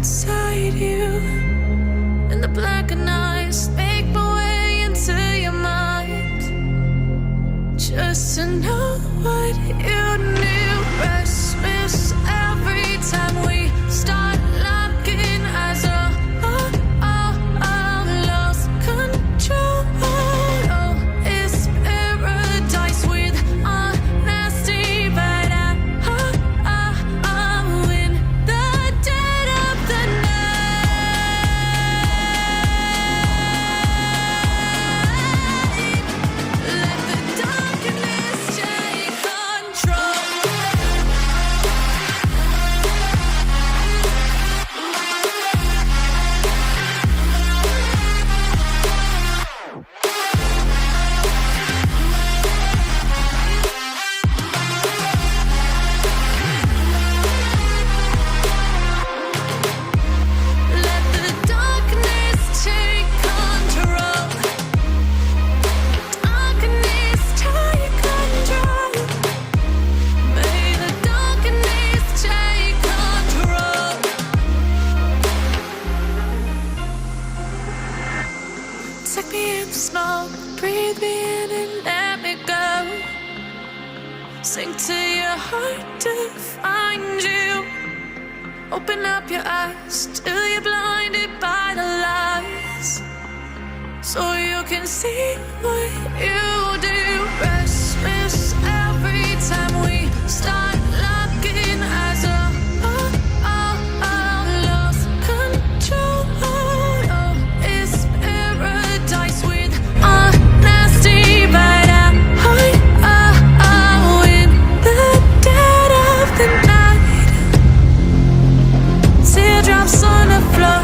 inside you, and the blackened eyes make my way into your mind, just to know what you knew. Restless every time we start locking eyes. Lost control. Oh, it's paradise with honesty, but I'm in the dead of the night. Let the darkness take control. Let the darkness take control. Darkness take control. May the darkness take control. Take me in the smoke, breathe me in and let me go. Sink to your heart to find you. Open up your eyes till you're blinded by the lies, so you can see what you do. Restless every time we start locking eyes. Lost control. Oh, it's paradise with honesty, but I'm in the dead of the night. Teardrops on the floor.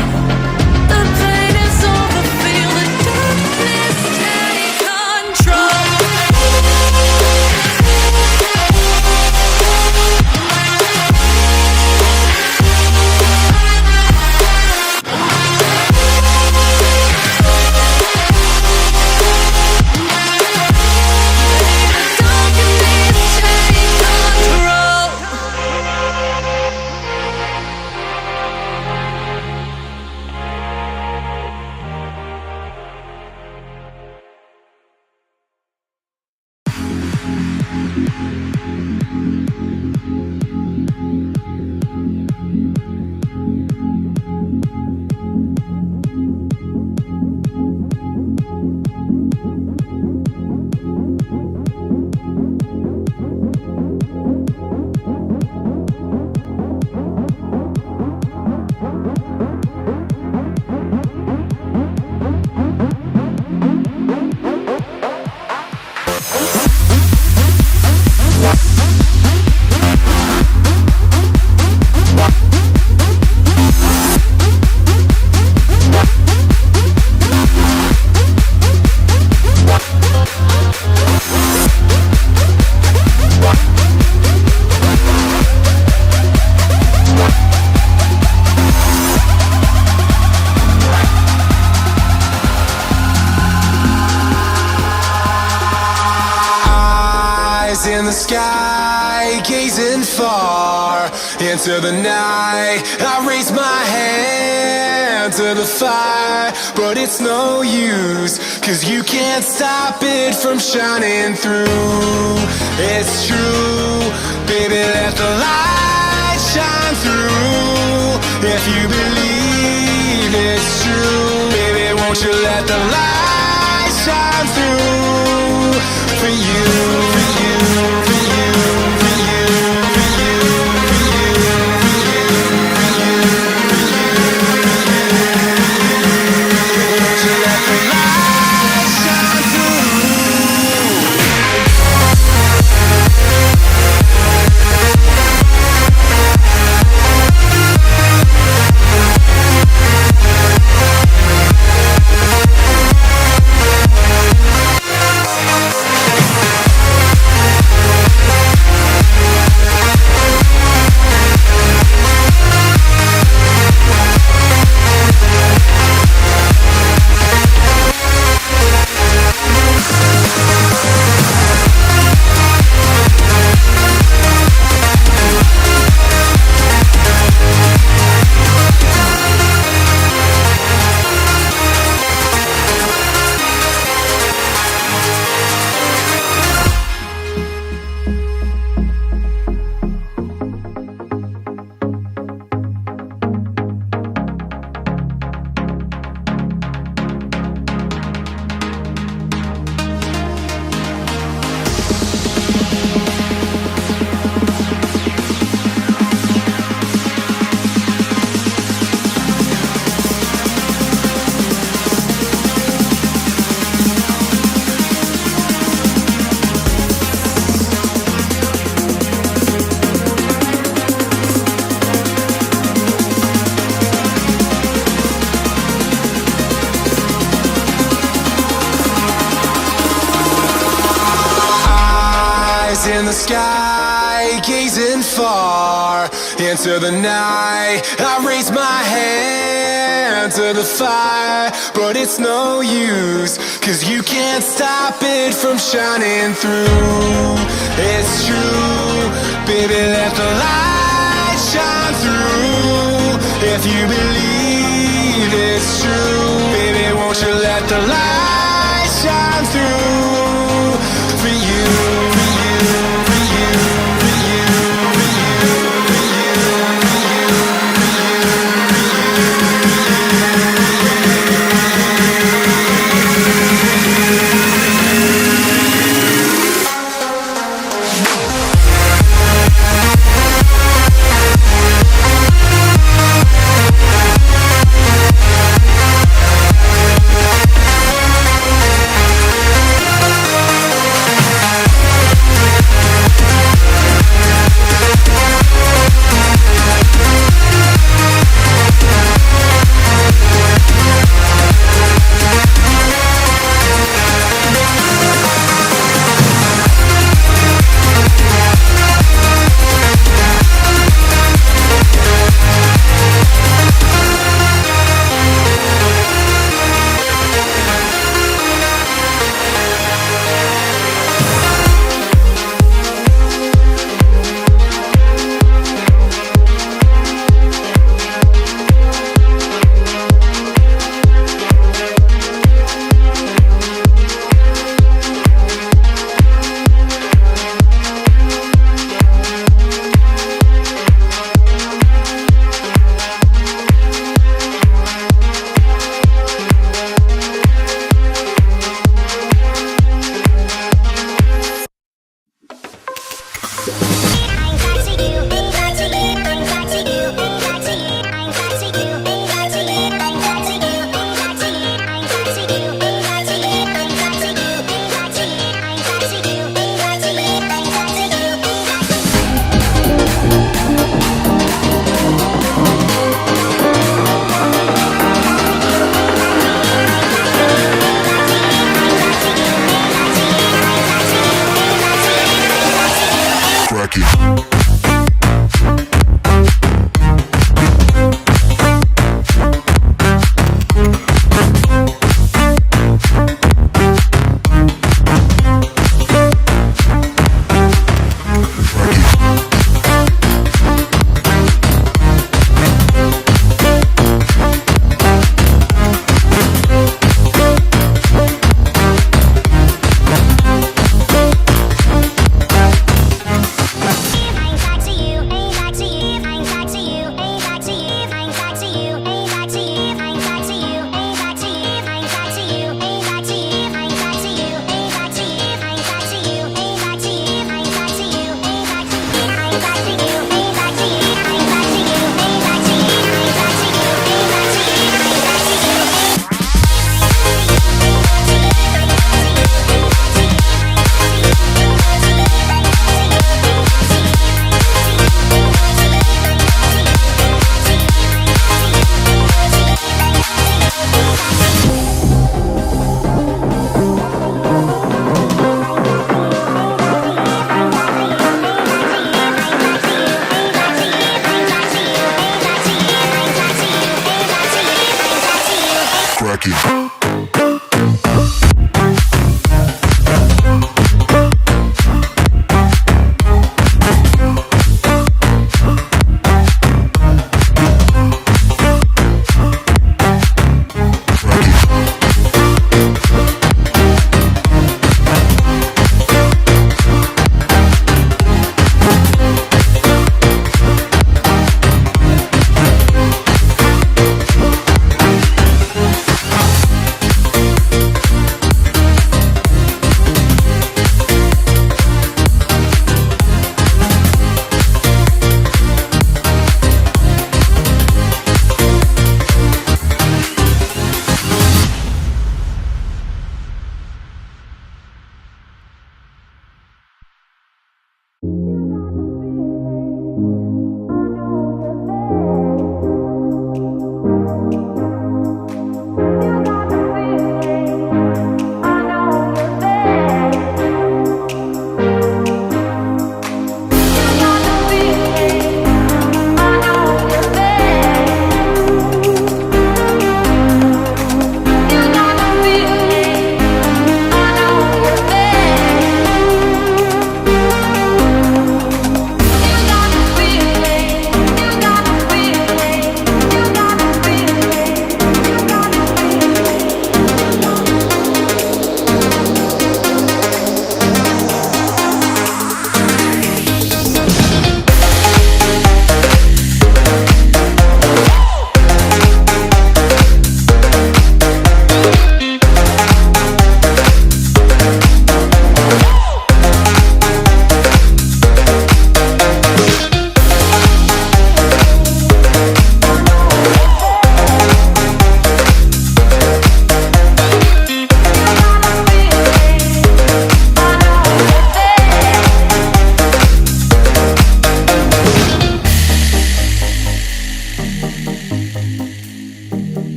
The pain is over. Feel the darkness take control. Darkness take control. Eyes in the sky, gazing far into the night. I raise my hand to the fire, but it's no use, 'cause you can't stop it from shining through. It's true, baby, let the light shine through. If you believe it's true, baby, won't you let the light shine through for you, for you, for you, for you, for you, for you, for you, for you, won't you let the light shine through? sky, gazing far into the night. I raise my hand to the fire, but it's no use, 'cause you can't stop it from shining through. It's true, baby, let the light shine through. If you believe it's true, baby, won't you let the light shine through for you, for you, for you, for you, for you, for you, for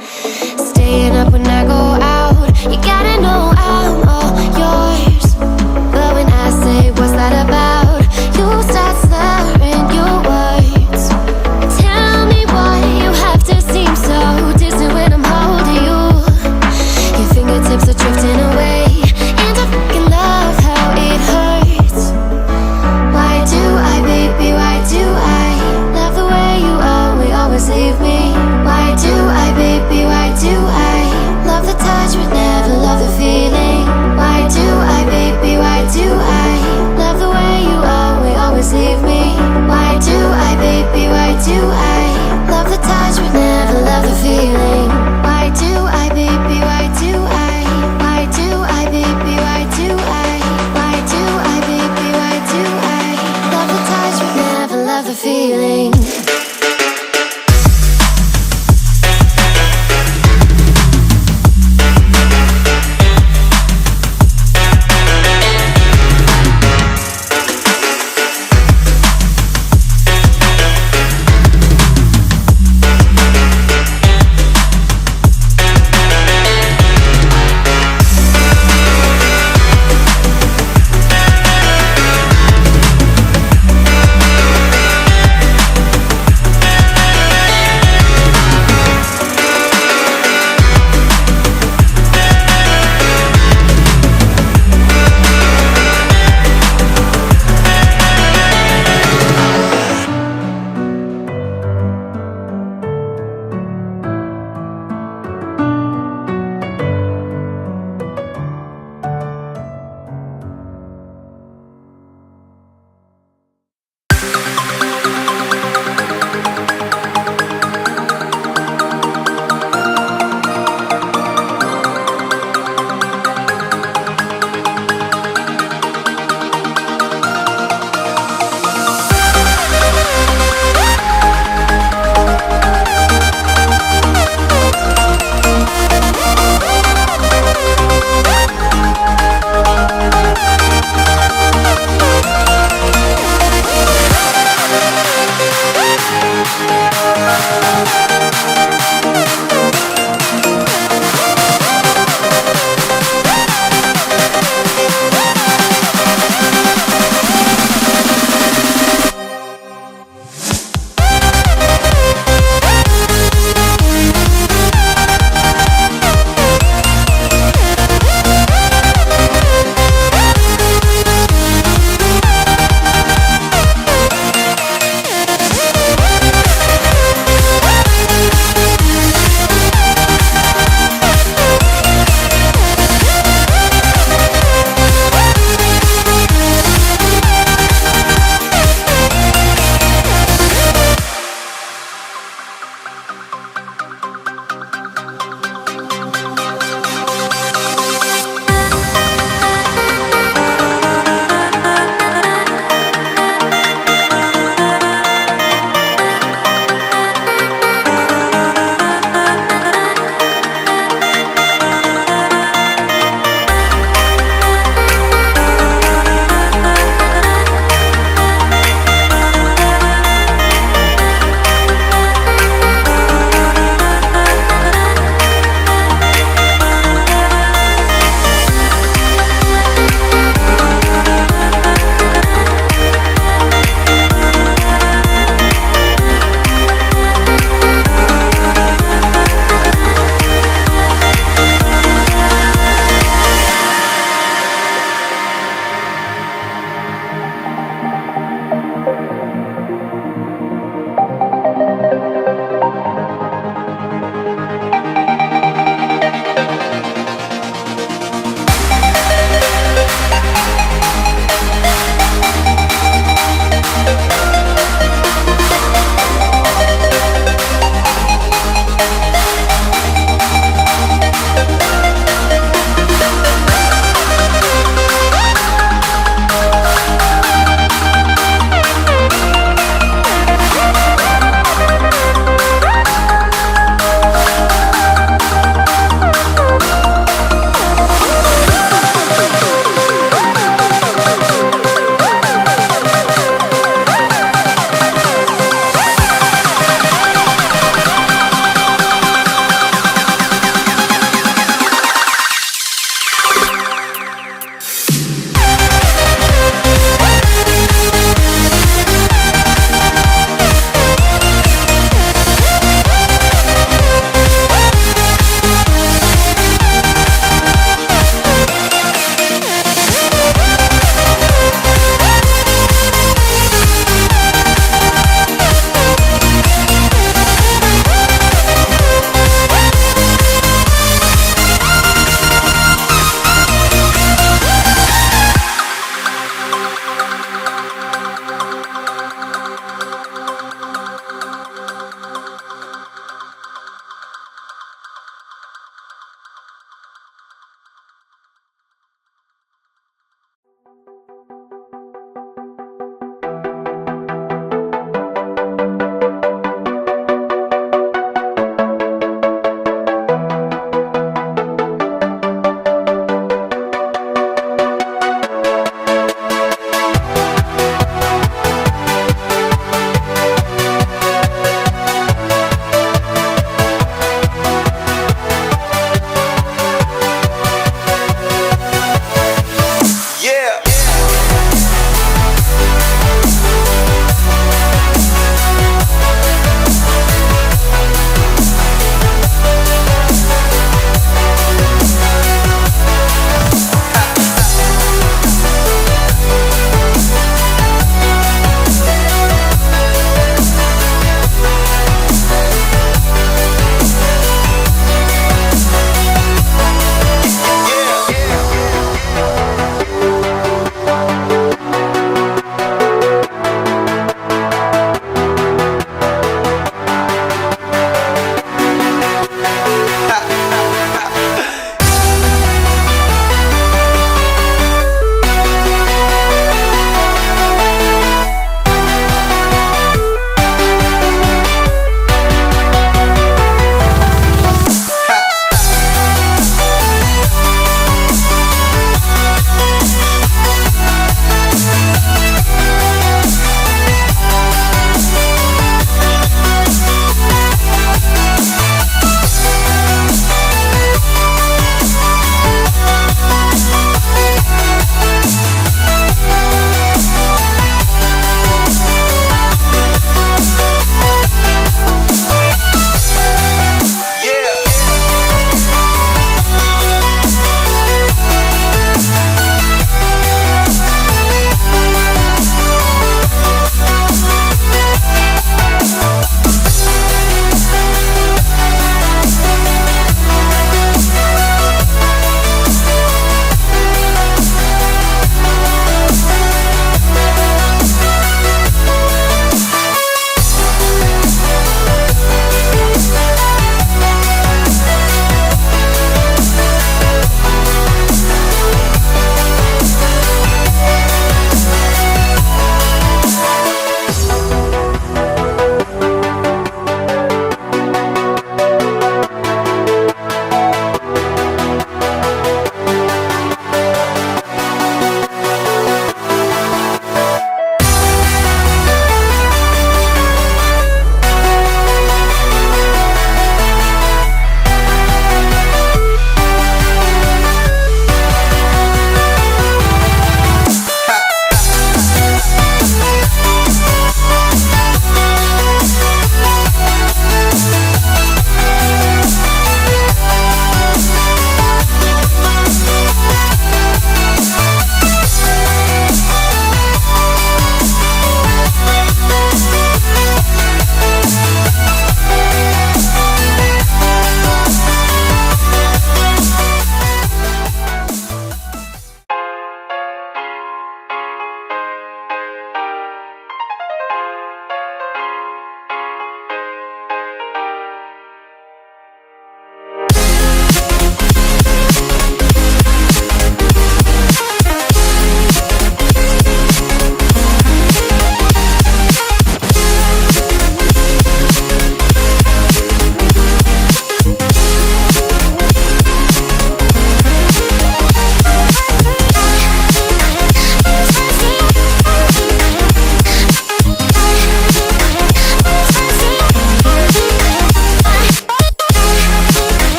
Staying up when I go out, you gotta know I'm all yours. But when I say what's that about, you start slurring your words. Tell me why you have to seem so distant when I'm holding you. Your fingertips are drifting away, and I fucking love how it hurts. Why do I, baby, why do I love the way you always leave me? Why do I, baby, why do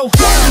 go.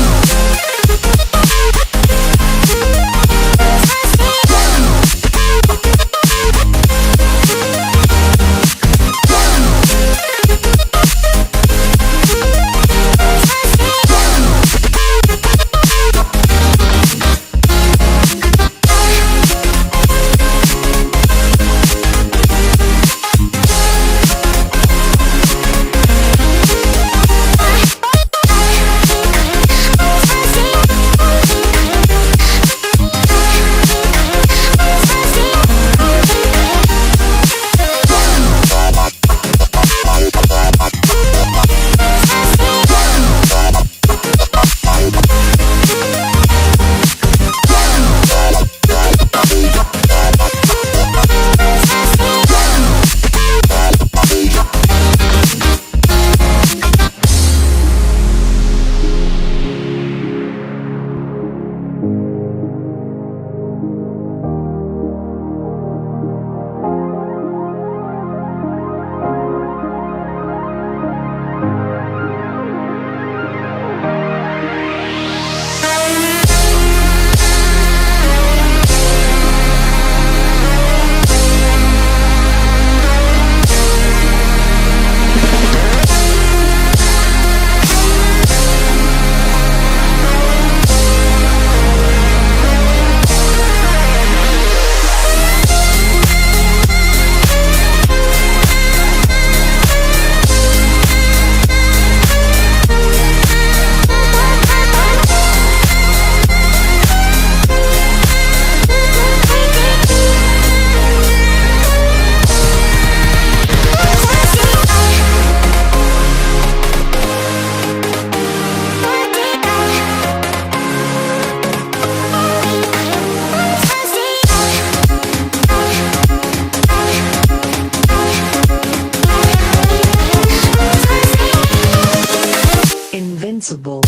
Invincible.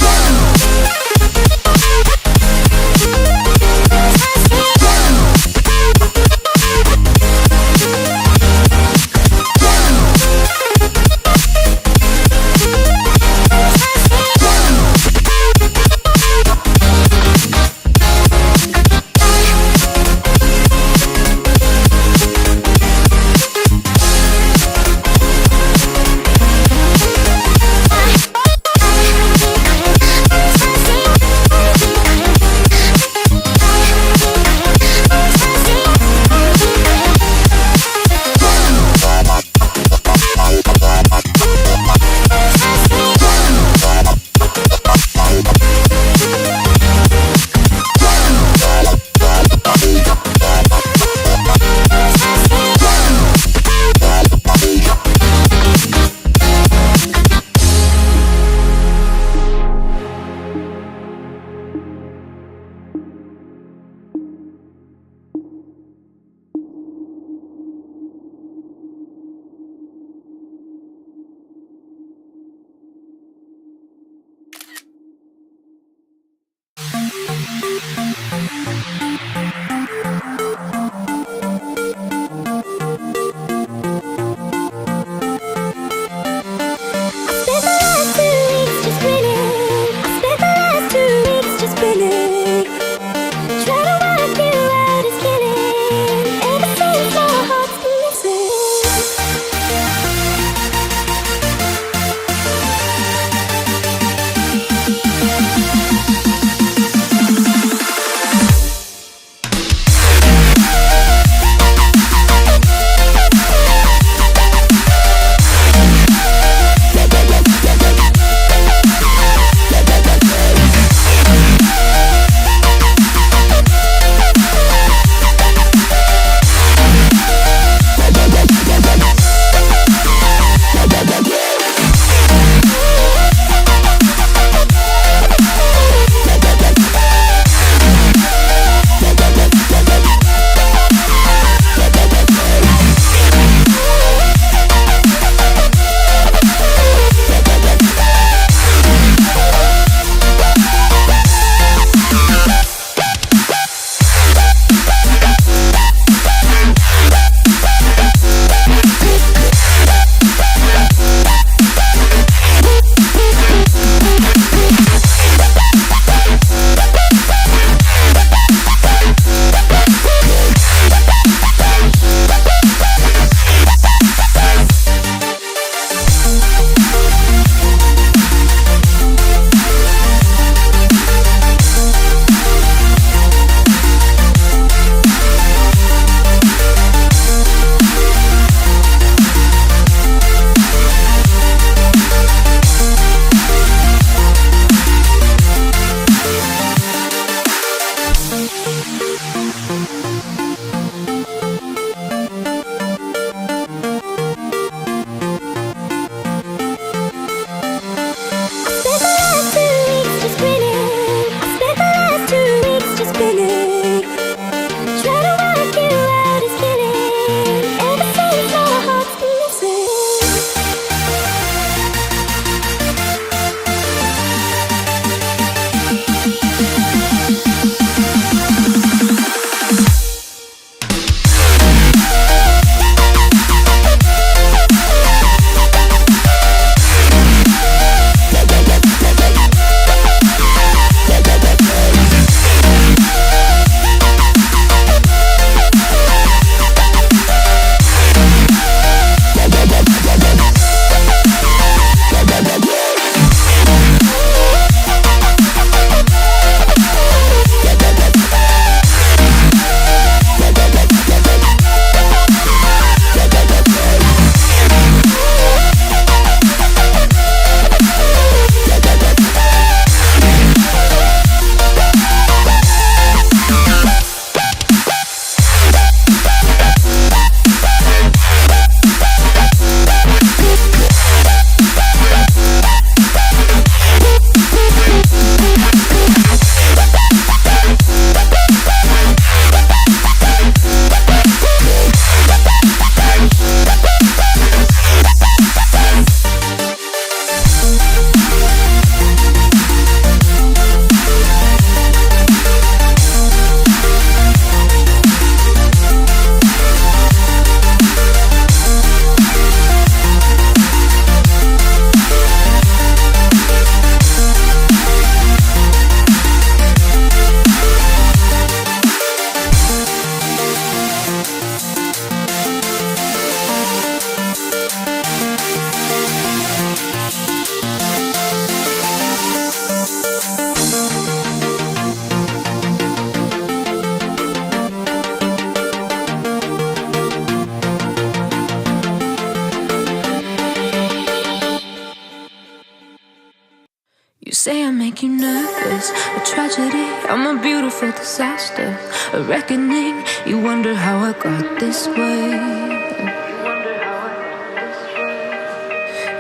you nervous. A tragedy, I'm a beautiful disaster. A reckoning, you wonder how I got this way.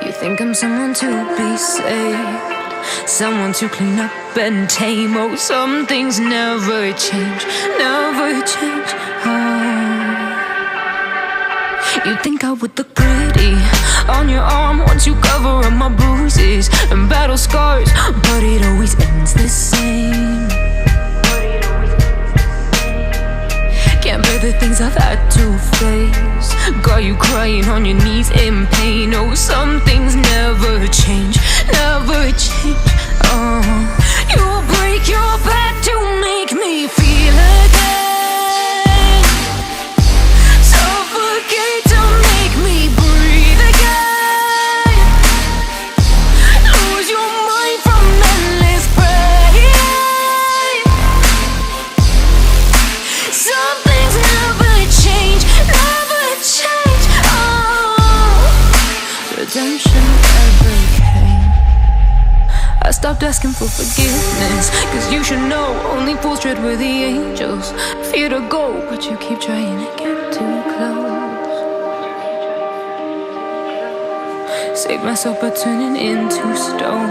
You think I'm someone to be saved, someone to clean up and tame. Oh, some things never change, never change. You think I would look pretty on your arm once you cover up my bruises and battle scars, but it always ends the same. Can't bear the things I've had to face. Got you crying on your knees in pain. Oh, some things never change, never change. You break your back to make me feel again. Suffocate to make me breathe again. Lose your mind from endless pain. Some things never change, never change. Redemption never came. I stopped asking for forgiveness, cause you should know only fools tread with the angels. Fear to go, but you keep trying to get too close. Save myself by turning into stone.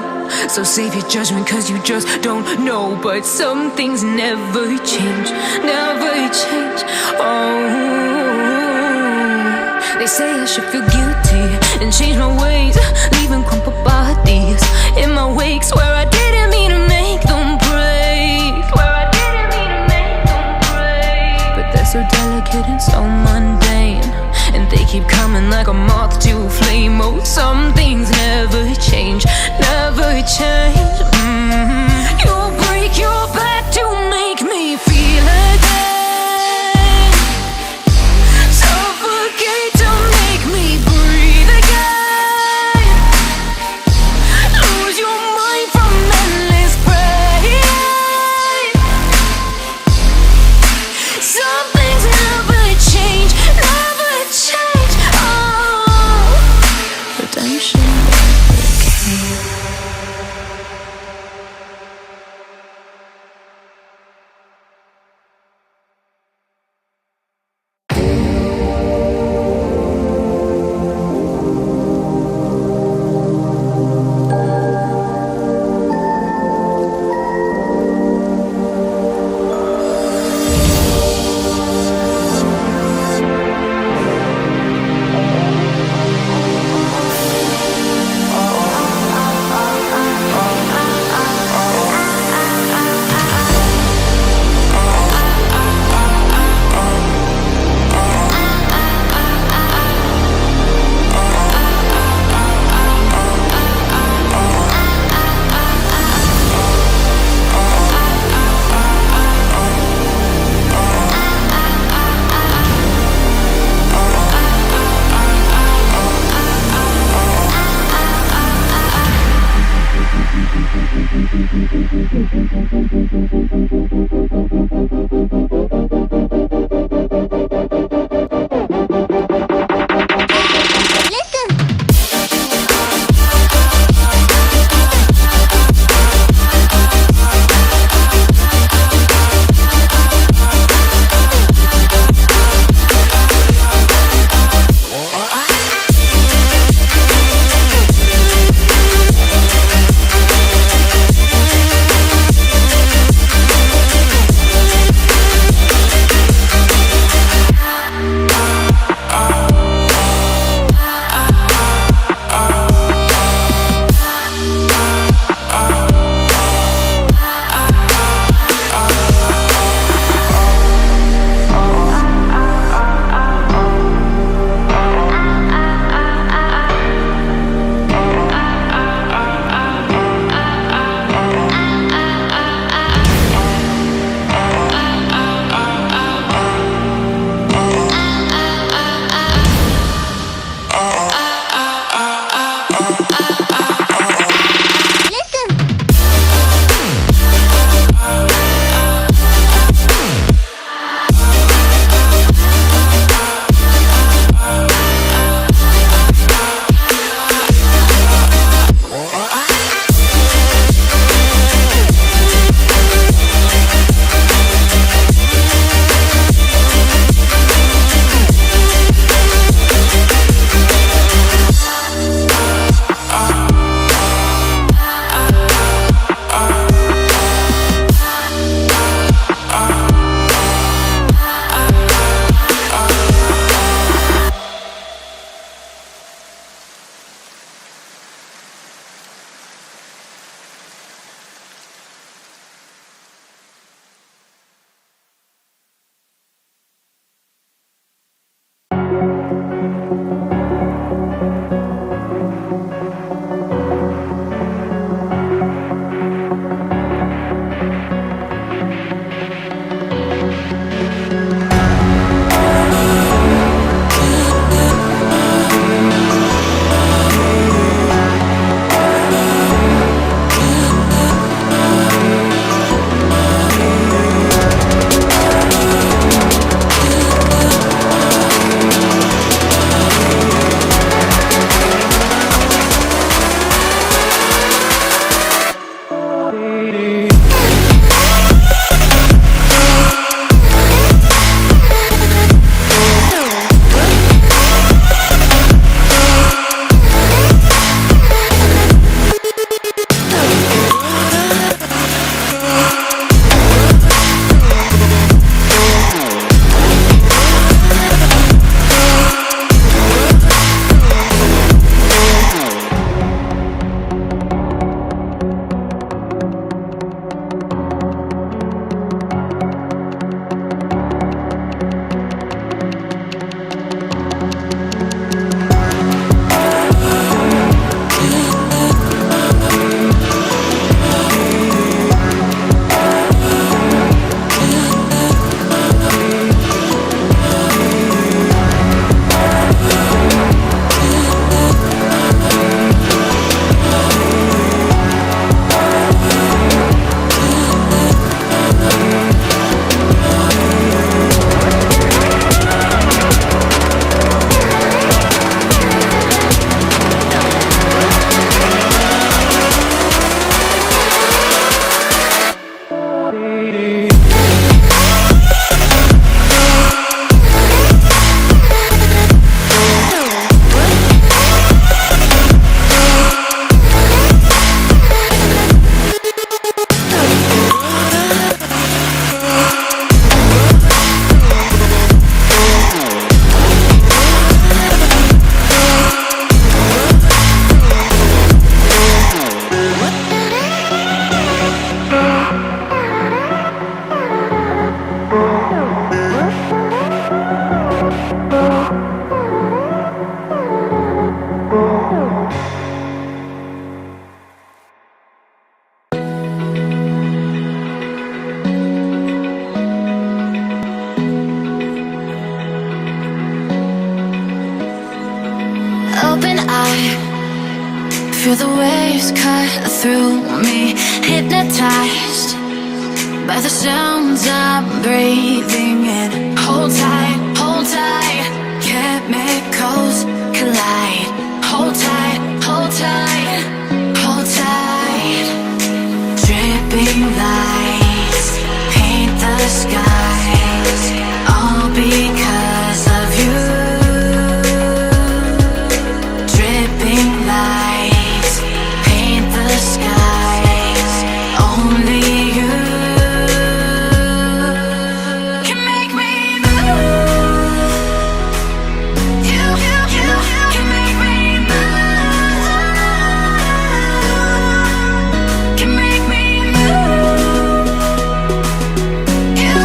So save your judgment cause you just don't know. But some things never change, never change. They say I should feel guilty and change my ways, leaving crumpled bodies in my wake. Swear I didn't mean to make them break. Swear I didn't mean to make them break. But they're so delicate and so mundane, and they keep coming like a moth to a flame. Oh, some things never change, never change. You break your back to make me feel again. Suffocate to make me breathe again. Lose your mind from endless pain. Some things never change, never change. Redemption never came. Open eye, feel the waves cut through me. Hypnotized by the sounds I'm breathing in. Hold tight, hold tight. Chemicals collide. Hold tight, hold tight, hold tight. Dripping lights paint the skies, all because of you. Lights paint the skies, only you can make me move. You can make me move. Can make me move. You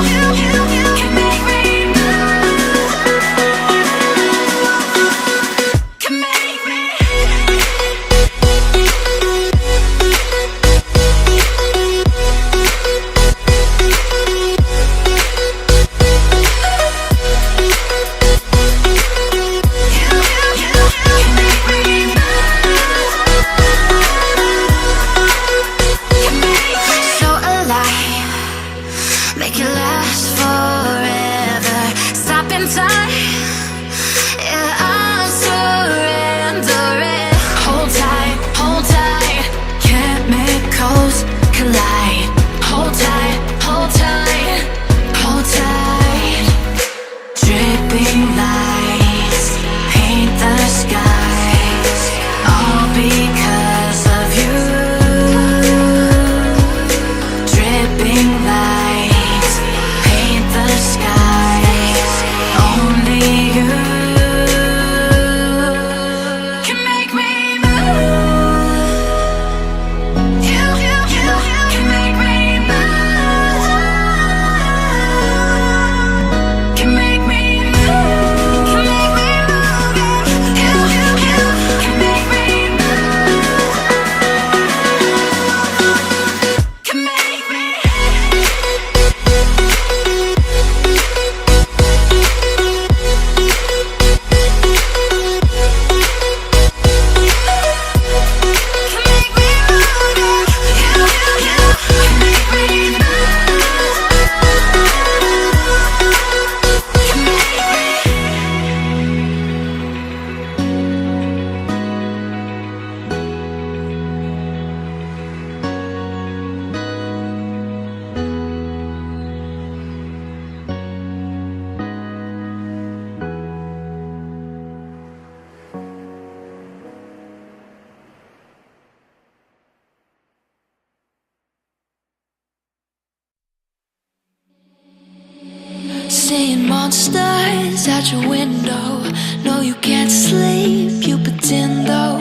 monsters out your window. No, you can't sleep, you pretend though.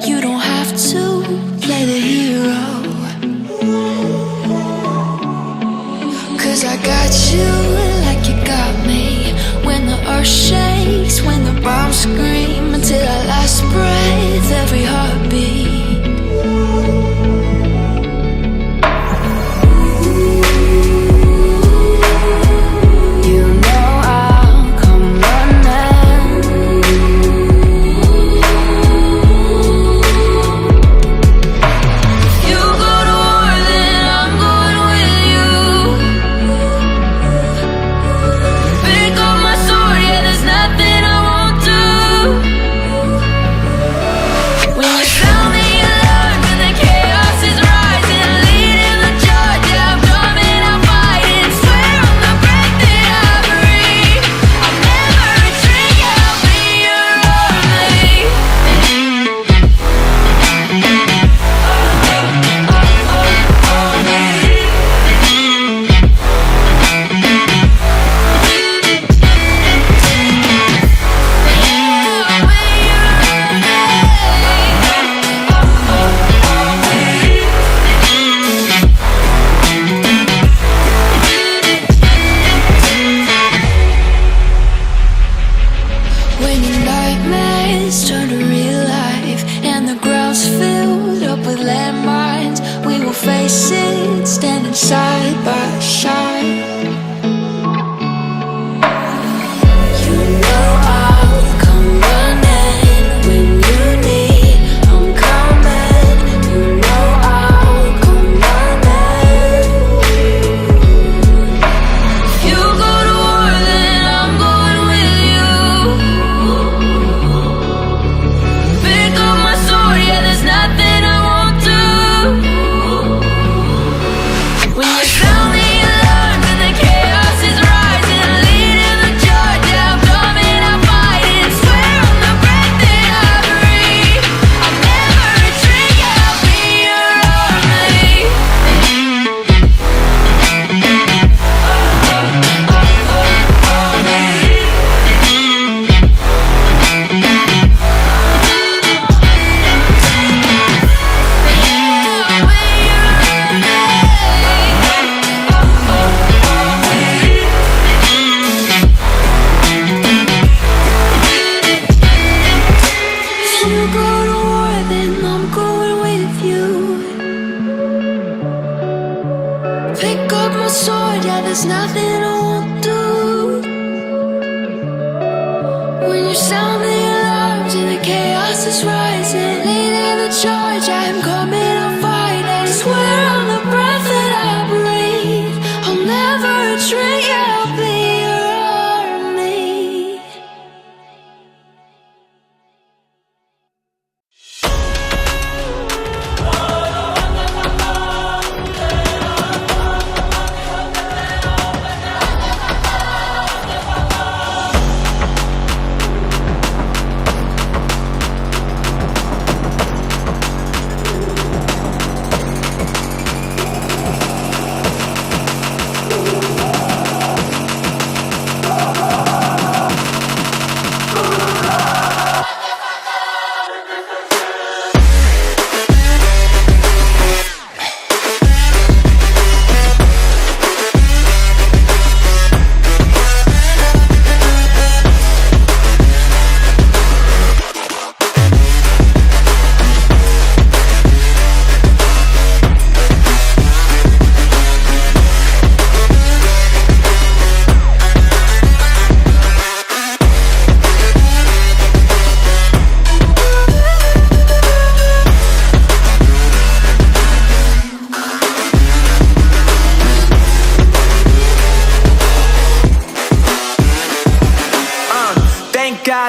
You don't have to play the hero. 'Cause I got you like you got me. When the earth shakes, when the bombs scream, until our last breath, every heartbeat.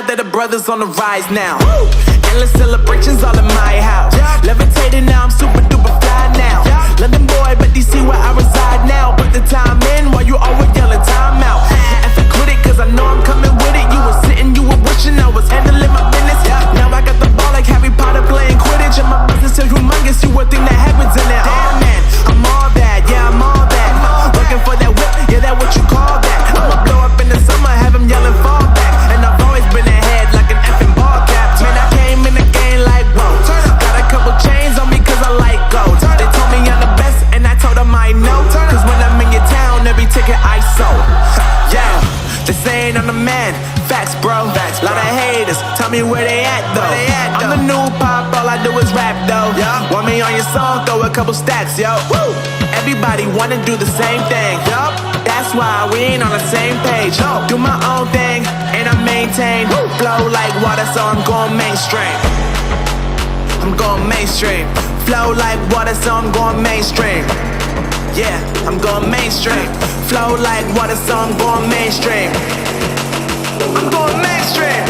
That the brothers on the rise now. Endless celebrations all in my house. Levitating now, I'm super duper fly now. London boy, but DC where I reside now. Put the time in while you always yelling time out. And for quit it, cause I know I'm coming with it. You were sitting, you were wishing I was handling my business. Now I got the ball like Harry Potter playing Quidditch. And my business is humongous, you would think that happens in it. Oh man, I'm all that, yeah, I'm all that. Looking for that whip, yeah, that what you call that. I'ma blow up in the summer, chicken ISO. Yeah, they saying I'm the man. Facts, bro. Lot of haters, tell me where they at though. I'm the new pop, all I do is rap though. Want me on your song, throw a couple stacks, yo. Woo! Everybody wanna do the same thing. Yup, that's why we ain't on the same page. Do my own thing, and I maintain. Flow like water, so I'm going mainstream. I'm going mainstream. Flow like water, so I'm going mainstream. Yeah, I'm going mainstream. Flow like water, so I'm going mainstream. I'm going mainstream.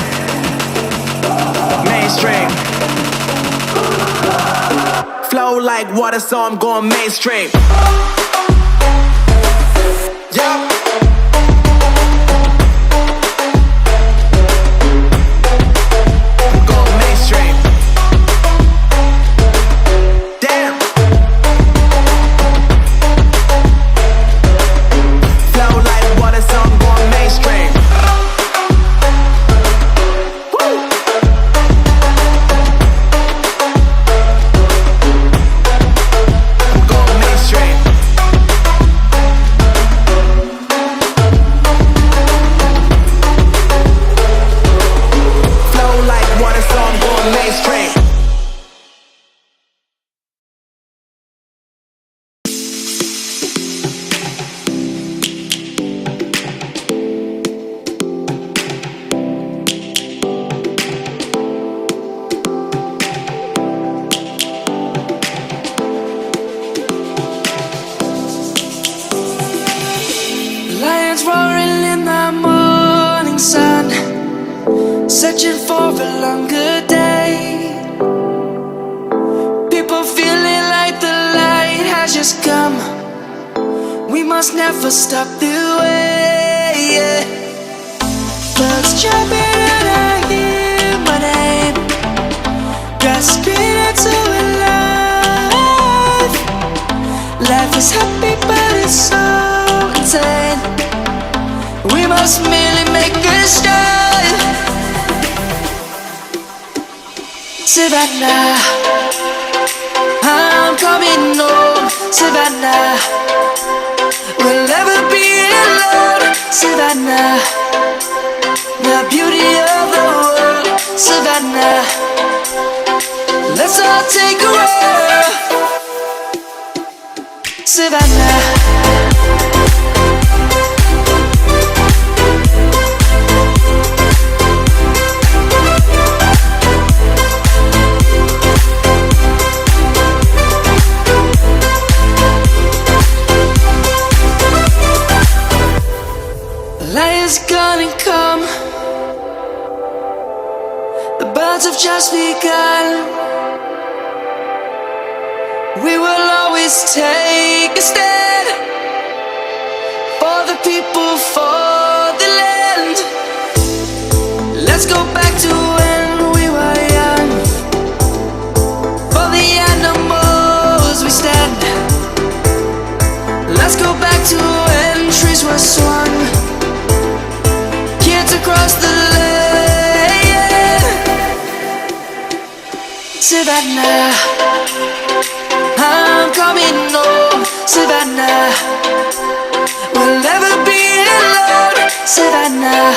Mainstream. Flow like water, so I'm going mainstream. Yeah. Lions roaring in the morning sun, searching for a longer day. People feeling like the light has just come. We must never stop the way, yeah. Birds jumping and I hear my name, grasping into a life. Life is happy but it's so insane. We must merely make a start. Savannah, I'm coming home. Savannah, we'll never be alone. Savannah, the beauty of the world. Savannah, let's all take a walk. Savannah. Light is gonna come. The birds have just begun. We will always take a stand for the people, for the land. Let's go back to when we were young. For the animals we stand. Let's go back to when trees were swung. Kids across the land. Savannah, I'm coming home. Savannah, we'll never be alone. Savannah,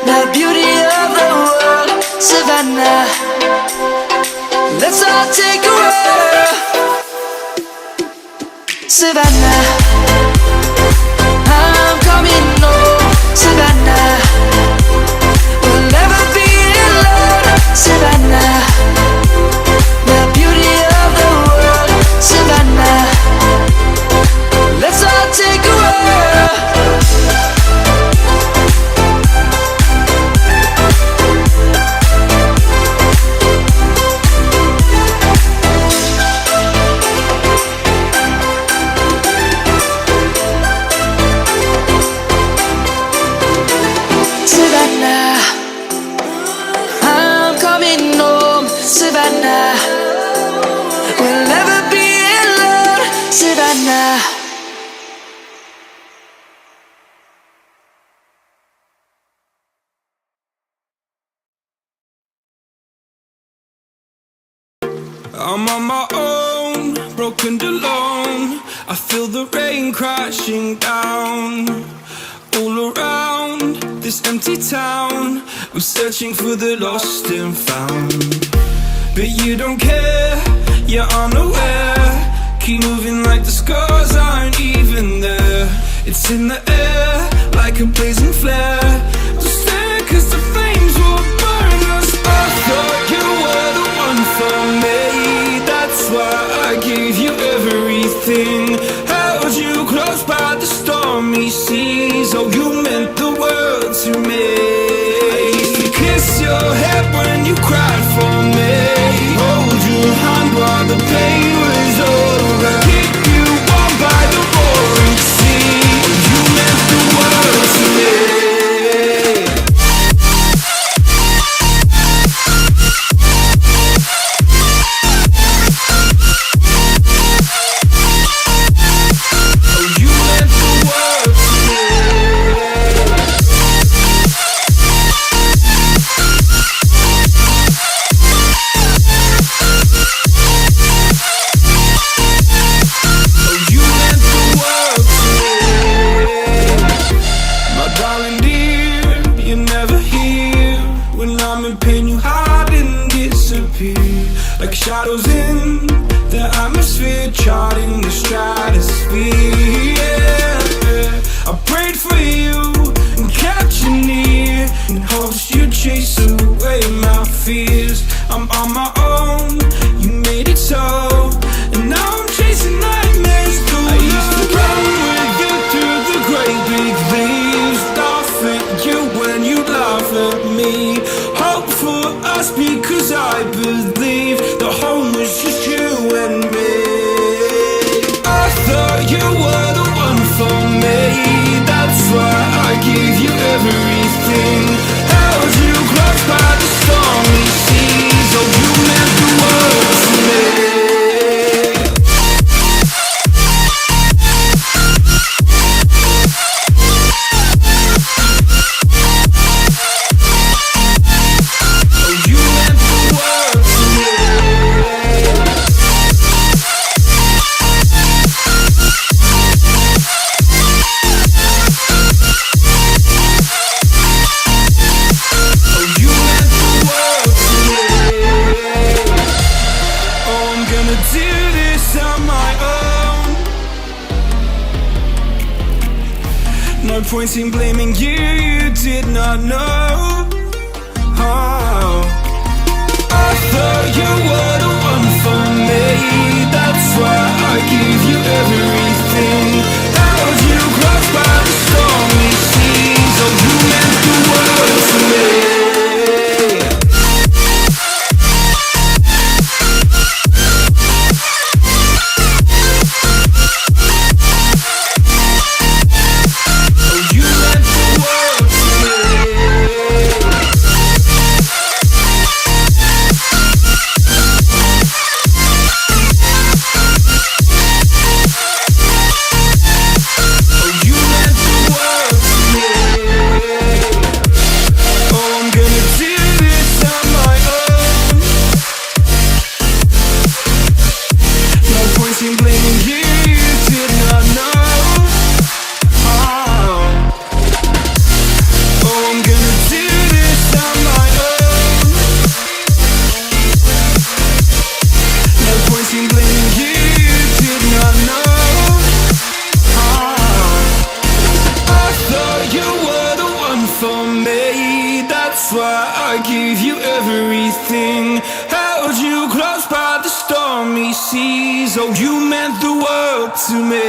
the beauty of the world. Savannah, let's all take a walk. Savannah, I'm coming home. Savannah, we'll never be alone. Savannah, the beauty of the world. Savannah, let's all take a walk. Savannah, I'm coming home. Savannah, we'll never be alone. Savannah. I'm on my own, broken and alone. I feel the rain crashing down all around this empty town. I'm searching for the lost and found, but you don't care, you're unaware. Keep moving like the scars aren't even there. It's in the air like a blazing flare. Don't stare cause the flames will burn us. I thought you were the one for me, that's why I gave you everything. Held you close by the stormy seas. Oh, you meant the world to me. I used to kiss your head when you cried for me, hold your hand while the pain was over, keep you warm by the roaring sea. You meant the world to me. Like shadows in the atmosphere, charting the stratosphere. Yeah. I prayed for you and kept you near in hopes you'd chase away my fears. I'm on my own, you made it so, and now I'm chasing nightmares through. I used to run with you through the great big leaves, laugh at you when you laugh at me. Hope for us because I believe the home was just you and me. I thought you were the one for me, that's why I gave you everything. Held you close by the stormy seas. Oh, you meant the world to me. No point in blaming you, you did not know. Oh. I thought you were the one for me, that's why I gave you everything. Held you close by the stormy seas. Oh, you meant the world to me. Oh, you meant the world to me.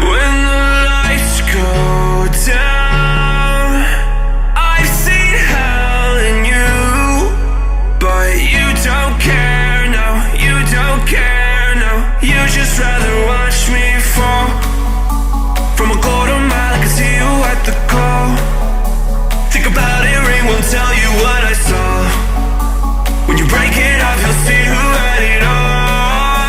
When the lights go down, I've seen hell in you, but you don't care, no, you don't care, no. You just rather watch me fall from a quarter mile. I can see you at the call. Think about it, ring won't tell you what I saw. When you break it off, you'll see who had it all.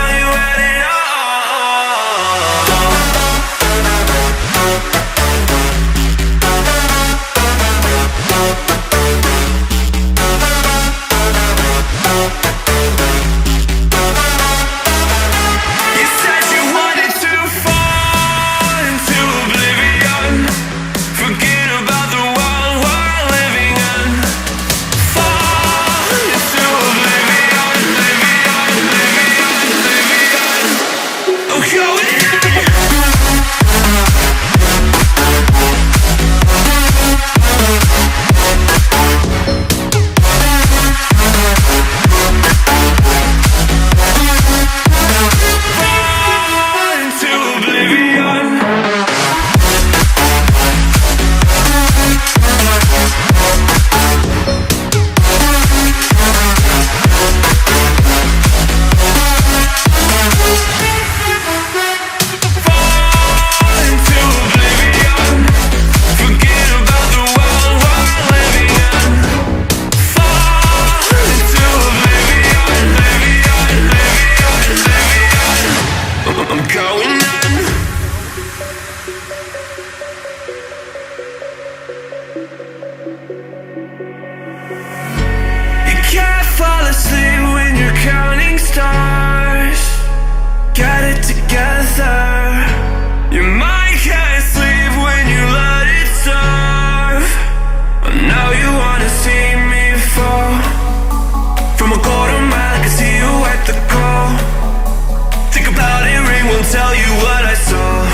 tell you what I saw.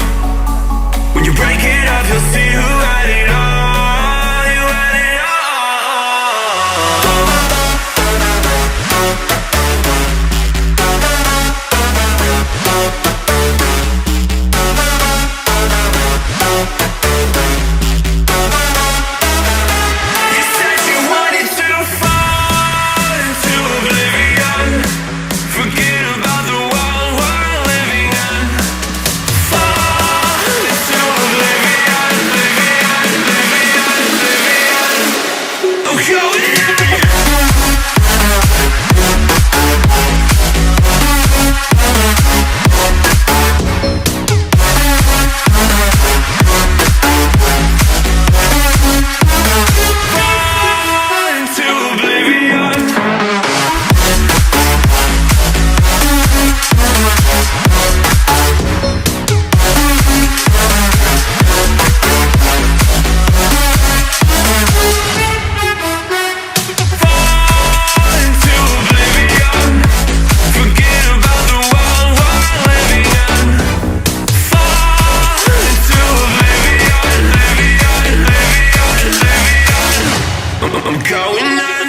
When you break it up, you'll see who had it all. You had it all. You said you wanted to fall into oblivion. Forget about the world we're living in. Fall into oblivion, oblivion, oblivion, oblivion. I'm going in. Fall into oblivion. Fall into oblivion. Forget about the world we're living in. Fall into oblivion, oblivion, oblivion, oblivion. I'm going in.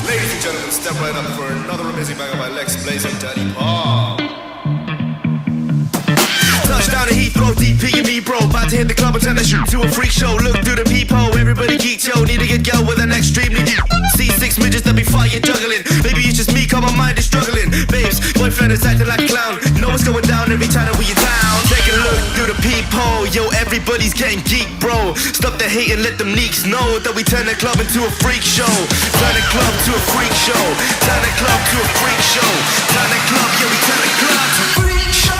Ladies and gentlemen, step right up for another amazing banger by Lex Blaze and Daddy Paul. Touchdown to Heathrow, DP and me, bro. About to hit the club and turn that shit to a freak show. Look through the peephole, everybody geek, yo. Need to get girl with an extremely deep. See six midgets that be fire juggling. Maybe it's just me, cause my mind is struggling. Babes, boyfriend is acting like a clown. Know what's going down every time that we in town. Take a look through the peephole, yo. Everybody's getting geek, bro. Stop the hate and let them neeks know that we turn the club into a freak show. Turn the club to a freak show. Turn the club to a freak show. Turn the club, yeah, we turn the club to a freak show.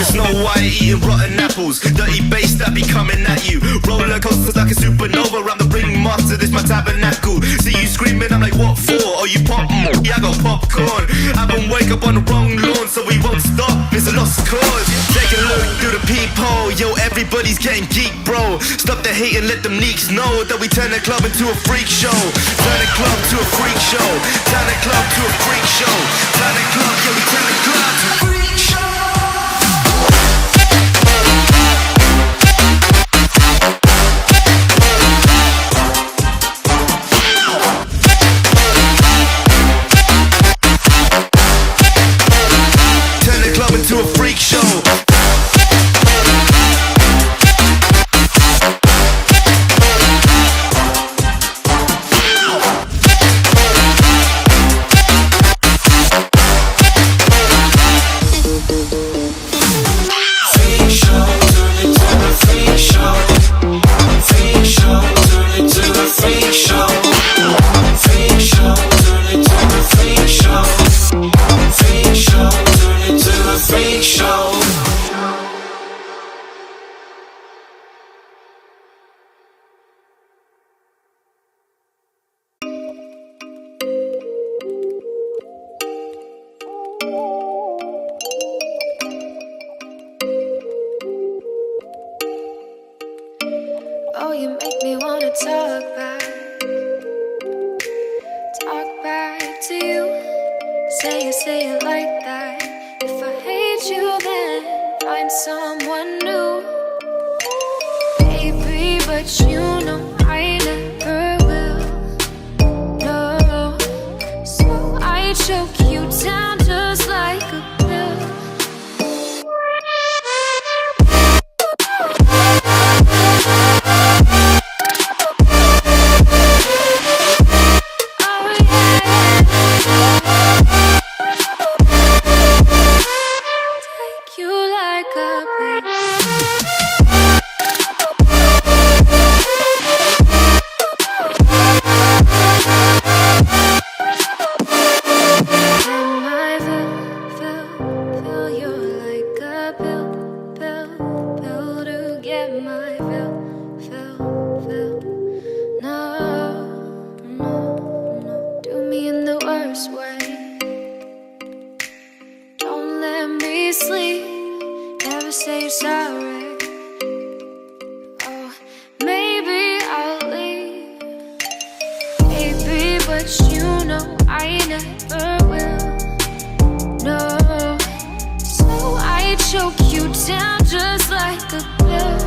Snow White eating rotten apples, dirty bass that be coming at you. Roller coasters like a supernova, I'm the ringmaster, this my tabernacle. See you screaming, I'm like, what for? Oh, you pop? Yeah, I got popcorn. I don't wake up on the wrong lawn, so we won't stop, it's a lost cause. Take a look through the peephole, yo, everybody's getting geek, bro. Stop the hate and let them leaks know that we turn the club into a freak show. Turn the club to a freak show. Turn the club to a freak show. Turn the club, yeah, we turn the club to a freak show. Turn the club into a freak show. Oh, you make me wanna talk back to you. Say it like that. If I hate you, then find someone new. Baby, but you know I never will. No, so I choke you down just like a pill. Say sorry. Oh, maybe I'll leave. Baby, but you know I never will. No, so I choke you down just like a pill.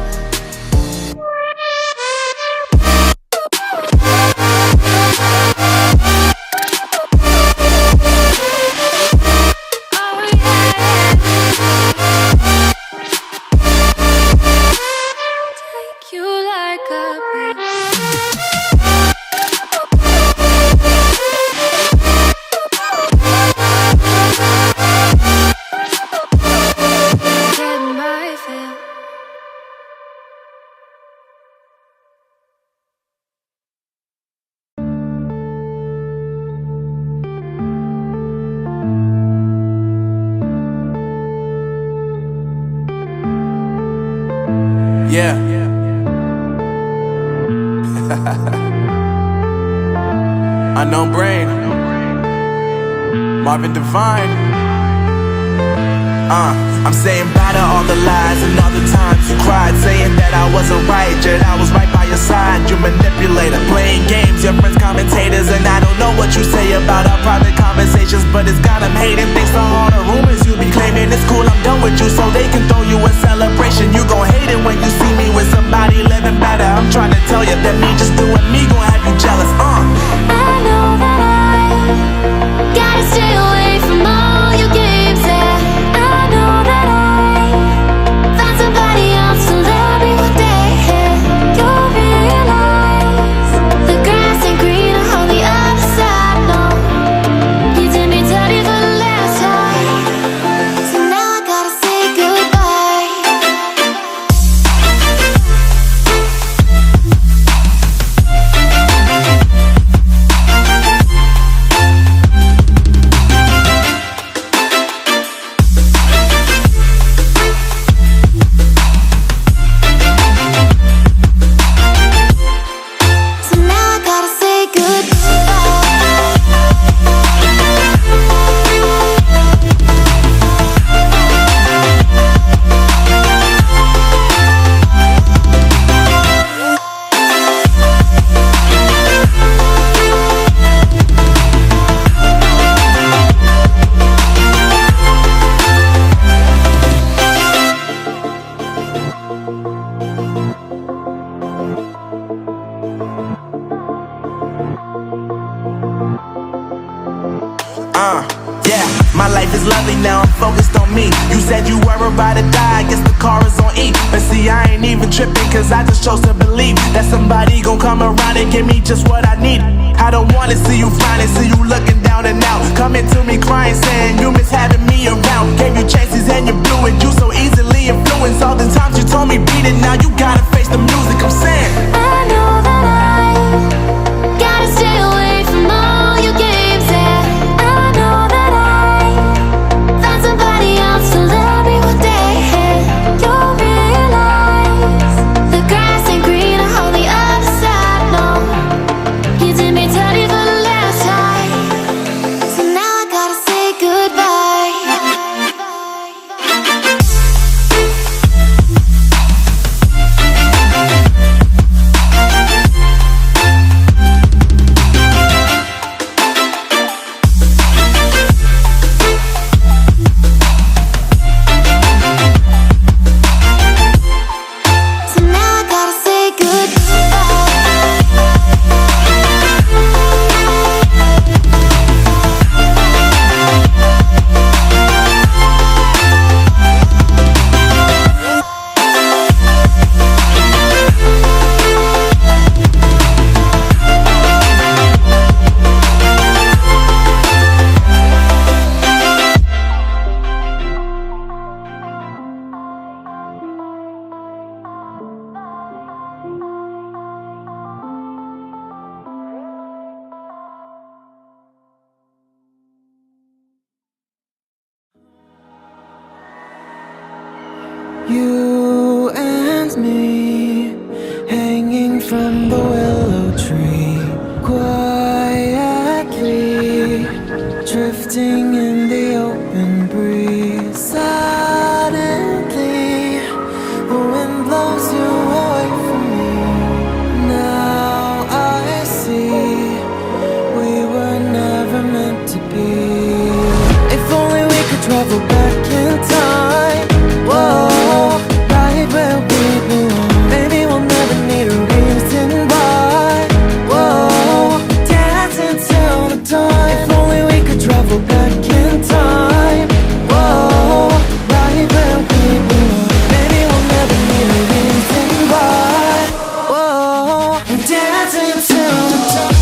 Yeah. Unknown Brain, Marvin Divine. I'm saying bye to all the lies and all the times you cried, saying that I wasn't right, yet I was right by your side. You manipulator, playing games, your friends commentators, and I don't know what you say about our private conversations, but it's got them hating. Thanks to all the rumors you be claiming. It's cool, I'm done with you, so they can throw you a celebration. You gon' hate it when you see me with somebody living better. I'm trying to tell you that me just doing me gon' have you jealous. I know that I gotta stay away from all your games, yeah. I know that I found somebody else to love me one day, yeah. You'll realize the grass ain't greener on the other side, no. You did me dirty for the last time, so now I gotta say goodbye. Yeah, my life is lovely now, I'm focused on me. You said you were about to die, I guess the car is on E. But see, I ain't even tripping, cause I just chose to believe that somebody gon' come around and give me just what I need. I don't wanna see you finally, see you looking down and out, coming to me crying, saying you miss having me around. Gave you chances and you blew it, you so easily influenced. All the times you told me beat it, now you gotta face the music, I'm saying I know that I gotta stay away from all your games, yeah. I know that I found somebody else to love me one day, yeah. You'll realize the grass ain't greener on the other side, no. You did me dirty for the last time, so now I gotta say goodbye. So now I gotta say You and me, hanging from the willow tree, quietly drifting in the open breeze. Suddenly, the wind blows you away from me. Now I see we were never meant to be. If only we could travel back in time. Whoa, right where we belong. Maybe we'll never need a reason why. Whoa, dancing till the dawn. If only we could travel back in time. Whoa, right where we belong. Maybe we'll never need a reason why. Whoa, dancing till the dawn.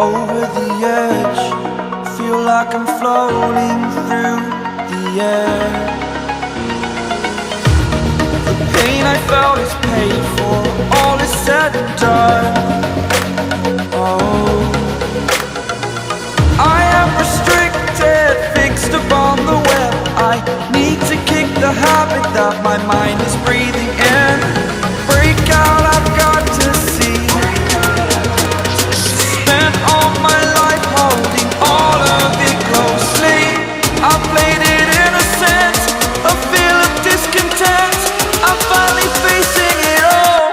over the edge. Feel like I'm floating through the air. The pain I felt is paid for, all is said and done. Oh, I am restricted, fixed upon the web. I need to kick the habit that my mind is breathing in. Break out, I've got to see. Spent all my life holding all of it closely. I played it innocent, a feel of discontent. I'm finally facing it all,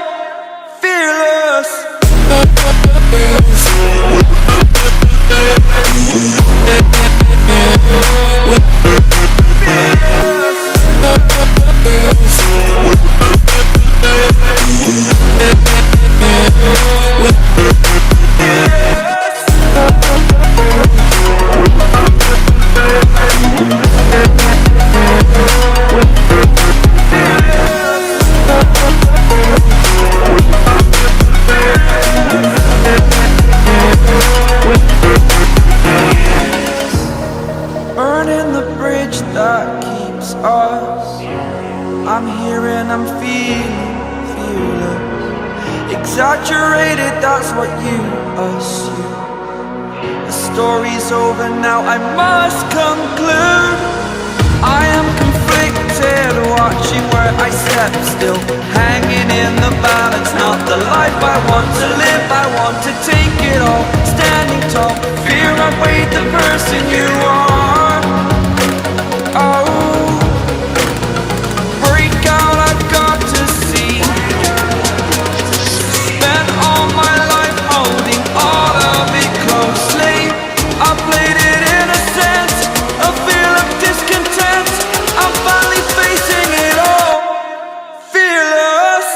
fearless. Burning the bridge that keeps us. I'm here and I'm feeling fearless. Exaggerated, that's what you assume. The story's over now, I must conclude. I am conflicted, watching where I step still, hanging in the balance. Not the life I want to live, I want to take it all. Standing tall, fear I weighed the person you are. Oh, break out, I've got to see. Spent all my life holding all of it closely. I played it innocent, a feel of discontent. I'm finally facing it all, fearless.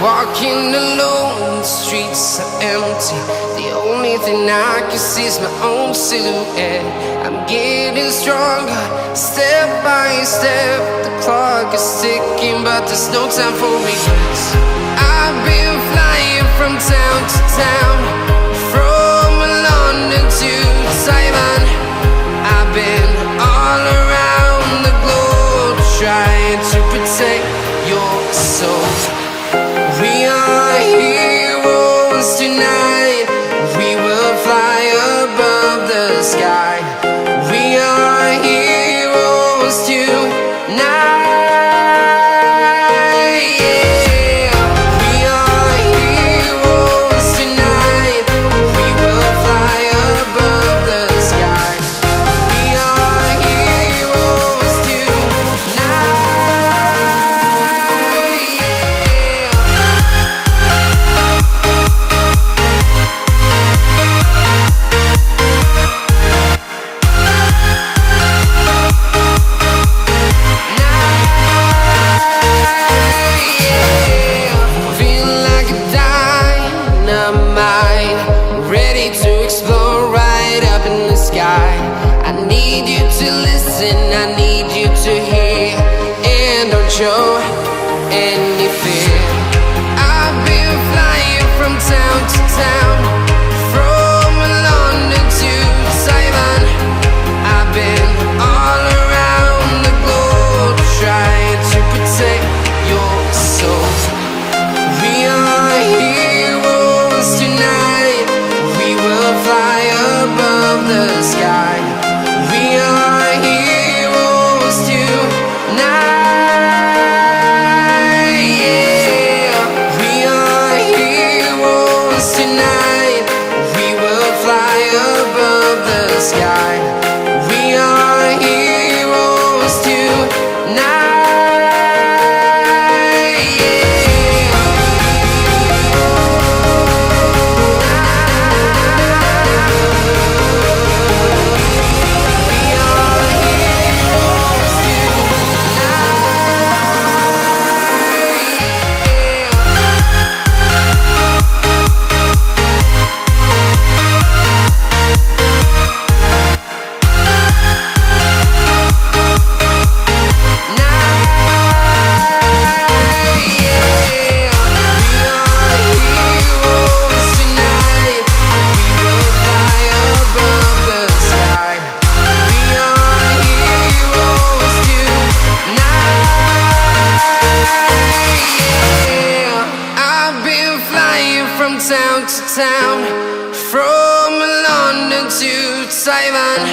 Walking alone, the streets are empty. The only thing I can see is my own silhouette. I'm getting stronger, step by step. The clock is ticking, but there's no time for regrets. I've been flying from town to town, from London to Taiwan. I've been all around the globe, trying to protect your soul. We are heroes tonight. We will fly above the sky. We are heroes tonight. Yeah. We are heroes tonight. town, from London to Taiwan.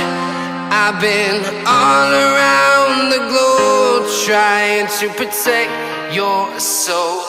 I've been all around the globe trying to protect your soul.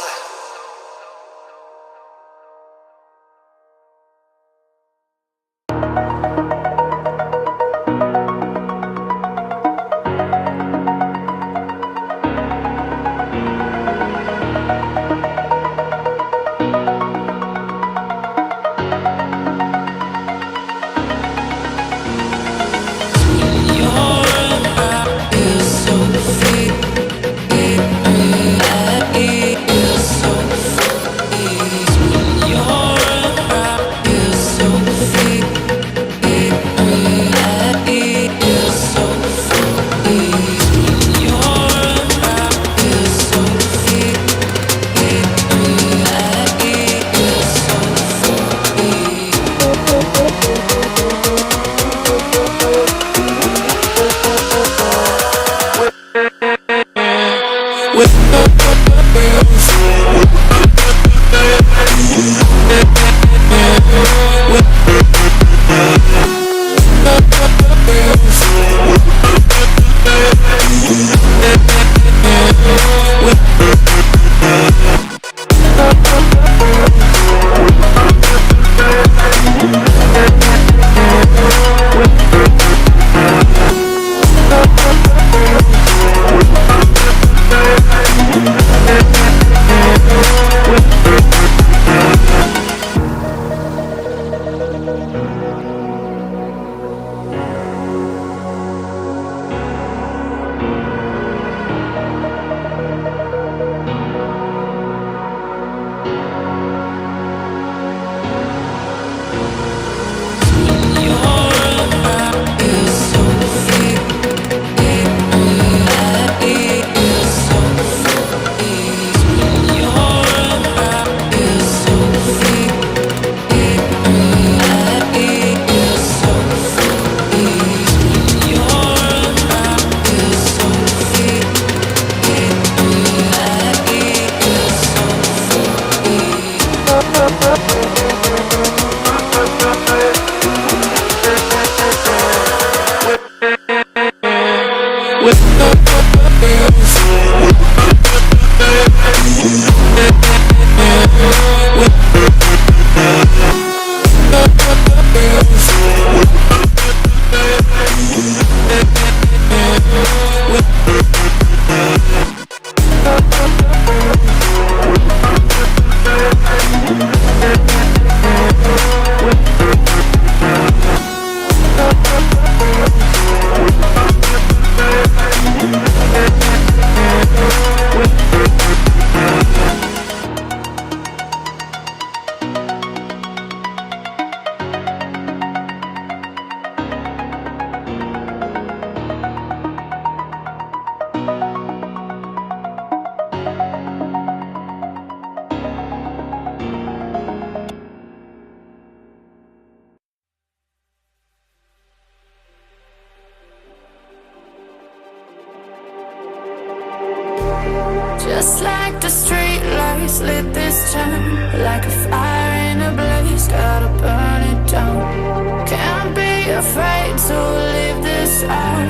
Just like the street lights lit this town, like a fire in a blaze, gotta burn it down. Can't be afraid to leave this out.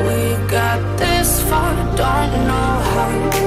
We got this far, don't know how.